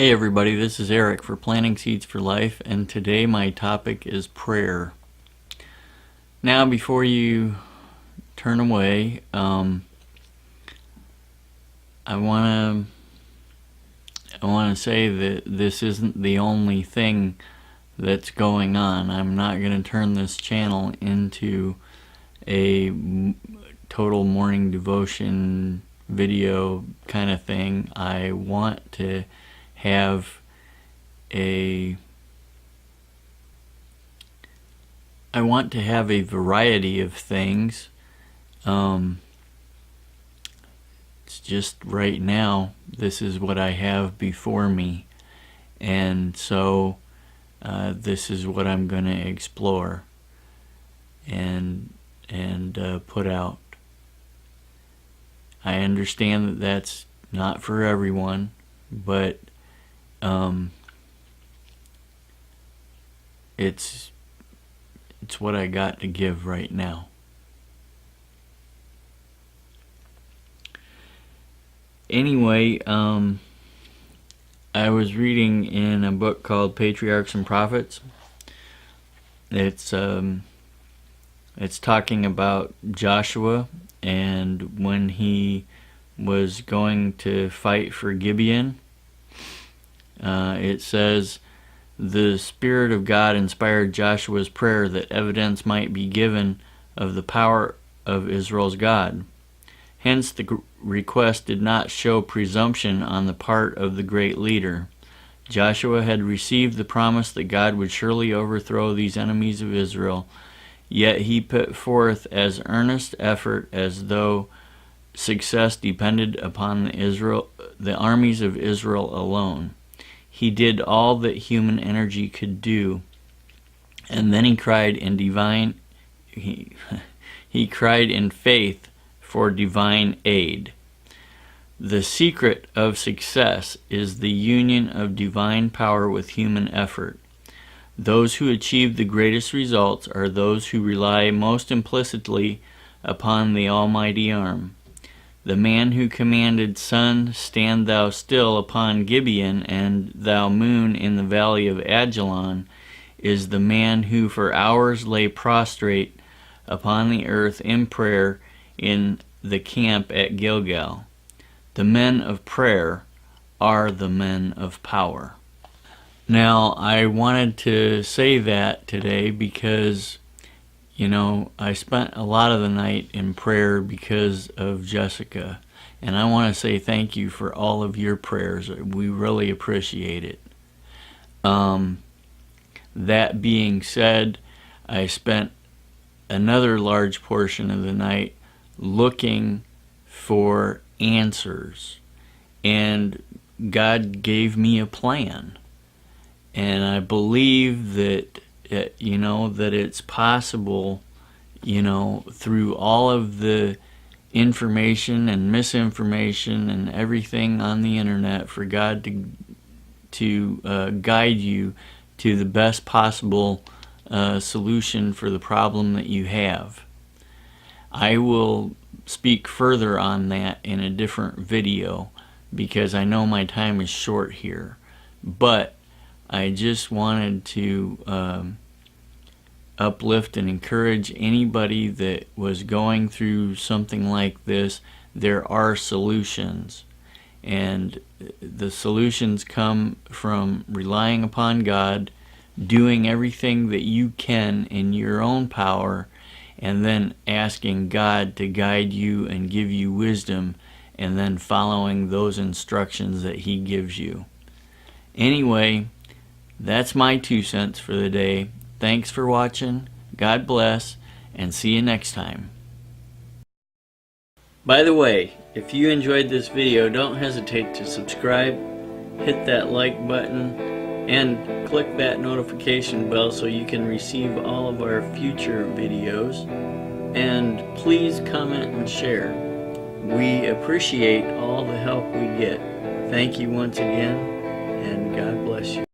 Hey everybody, this is Eric for Planting Seeds for Life, and today my topic is prayer. Now, before you turn away, I want to say that this isn't the only thing that's going on. I'm not going to turn this channel into a total morning devotion video kind of thing. I want to have a variety of things. It's just right now this is what I have before me, and so this is what I'm going to explore and put out. I understand that that's not for everyone, but it's what I got to give right now. Anyway, I was reading in a book called Patriarchs and Prophets. It's talking about Joshua and when he was going to fight for Gibeon. It says, the Spirit of God inspired Joshua's prayer that evidence might be given of the power of Israel's God. Hence, the request did not show presumption on the part of the great leader. Joshua had received the promise that God would surely overthrow these enemies of Israel, yet he put forth as earnest effort as though success depended upon the armies of Israel alone. He did all that human energy could do, and then he cried in faith for divine aid. The secret of success is the union of divine power with human effort. Those who achieve the greatest results are those who rely most implicitly upon the almighty arm. The man who commanded, Sun, stand thou still upon Gibeon, and thou moon in the valley of Ajalon, is the man who for hours lay prostrate upon the earth in prayer in the camp at Gilgal. The men of prayer are the men of power. Now, I wanted to say that today because I spent a lot of the night in prayer because of Jessica, and I want to say thank you for all of your prayers. We really appreciate it. That being said, I spent another large portion of the night looking for answers, and God gave me a plan, and I believe that that it's possible, through all of the information and misinformation and everything on the internet, for God to guide you to the best possible solution for the problem that you have. I will speak further on that in a different video because I know my time is short here, but I just wanted to uplift and encourage anybody that was going through something like this. There are solutions, and the solutions come from relying upon God, doing everything that you can in your own power, and then asking God to guide you and give you wisdom, and then following those instructions that He gives you. Anyway, that's my 2 cents for the day. Thanks for watching. God bless, and see you next time. By the way, if you enjoyed this video, don't hesitate to subscribe, hit that like button, and click that notification bell so you can receive all of our future videos. And please comment and share. We appreciate all the help we get. Thank you once again, and God bless you.